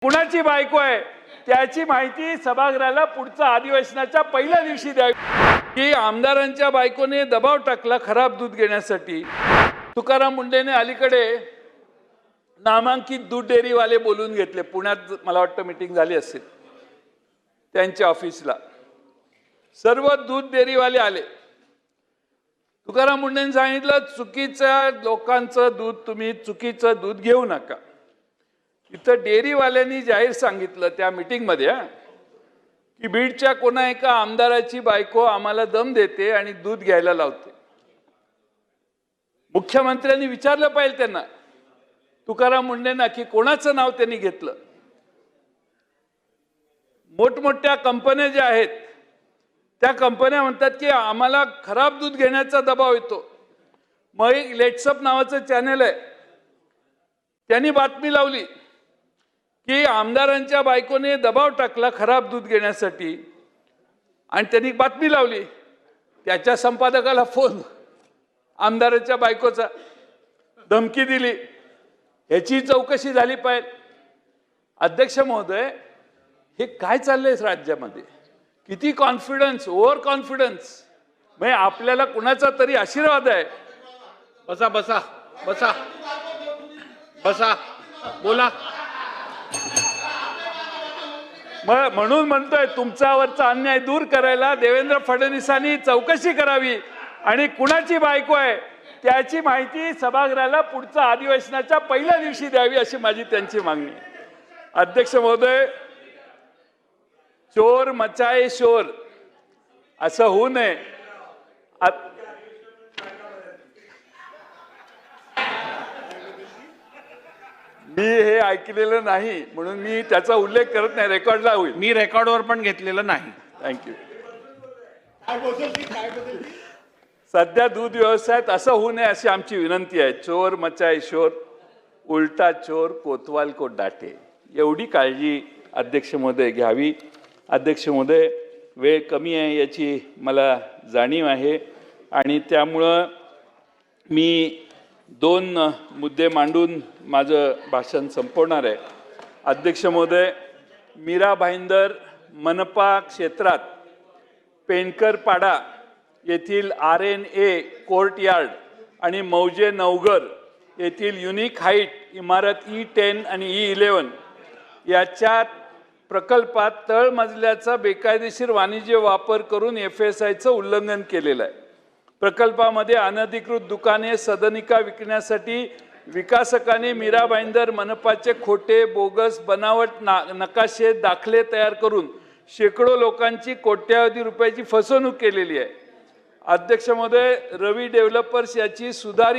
कुणाची बायको आहे त्याची माहिती सभागृहाला पुढच्या अधिवेशनाच्या पहिल्या दिवशी द्यावी की आमदारांच्या बायकोने दबाव टाकला खराब दूध घेण्यासाठी। तुकाराम मुंडेने अलीकडे नामांकित दूध डेअरीवाले बोलून घेतले। पुण्यात मला वाटतं मीटिंग झाली असेल त्यांच्या ऑफिसला, सर्व दूध डेअरीवाले आले। तुकाराम मुंडेंनी सांगितलं चुकीच्या लोकांचं दूध तुम्ही चुकीचं दूध घेऊ नका। इथं डेअरीवाल्यांनी जाहीर सांगितलं त्या मीटिंग मध्ये की बीडच्या कोणा एका आमदाराची बायको आम्हाला दम देते आणि दूध घ्यायला लावते। मुख्यमंत्र्यांनी विचारलं पाहिजे त्यांना, तुकाराम मुंडेंना, की कोणाचं नाव त्यांनी घेतलं। मोठमोठ्या कंपन्या ज्या आहेत त्या कंपन्या म्हणतात की आम्हाला खराब दूध घेण्याचा दबाव येतो। मग एक लेट्सअप नावाचं चॅनल आहे, त्यांनी बातमी लावली की आमदारांच्या बायकोने दबाव टाकला खराब दूध घेण्यासाठी आणि त्यांनी बातमी लावली। त्याच्या संपादकाला फोन आमदाराच्या बायकोचा, धमकी दिली, याची चौकशी झाली पाहिजे। अध्यक्ष महोदय, हे काय चाललंय राज्यामध्ये? किती कॉन्फिडन्स, ओव्हर कॉन्फिडन्स। म्हणजे आपल्याला कुणाचा तरी आशीर्वाद आहे। बसा बसा बसा बसा, बोला। म्हणून म्हणतोय तुमच्यावरचा अन्याय दूर करायला देवेंद्र फडणवीसांनी चौकशी करावी आणि कुणाची बायको आहे त्याची माहिती सभागृहाला पुढच्या अधिवेशनाच्या पहिल्या दिवशी द्यावी, अशी माझी त्यांची मागणी आहे। अध्यक्ष महोदय, चोर मचाए शोर असं होऊ नये। मी हे ऐकलेलं नाही म्हणून मी त्याचा उल्लेख करत नाही, रेकॉर्डला होईल। मी रेकॉर्डवर पण घेतलेलं नाही। थँक्यू। सध्या दूध व्यवसायात असं होऊ नये अशी आमची विनंती आहे। चोर मचाए शोर, उलटा चोर कोतवाल को डाटे, एवढी काळजी अध्यक्ष महोदय घ्यावी। अध्यक्ष महोदय, वेळ कमी आहे याची मला जाणीव आहे आणि त्यामुळं मी 2 मुद्दे मांडून माझं भाषण संपवणार आहे। अध्यक्ष महोदय, मीरा भाईंदर मनपा क्षेत्रात पेणकरपाडा येथील RNA कोर्टयार्ड आणि मौजे नवघर येथील युनिक हाईट इमारत E10 आणि E11 याच्या प्रकल्पात तळमजल्याचा बेकायदेशीर वाणिज्य वापर करून FSIचं उल्लंघन केलेलं आहे। प्रकल्पामध्ये अनधिकृत दुकाने, सदनिका विकण्यासाठी विकासकाने मीरा भाईंदर मनपाचे खोटे, बोगस, बनावट नकाशे, दाखले तयार करून शेकडो लोकांची कोट्यावधी रुपयाची फसवणूक केलेली आहे। अध्यक्ष महोदय, रवी डेव्हलपर्स याची सुधारित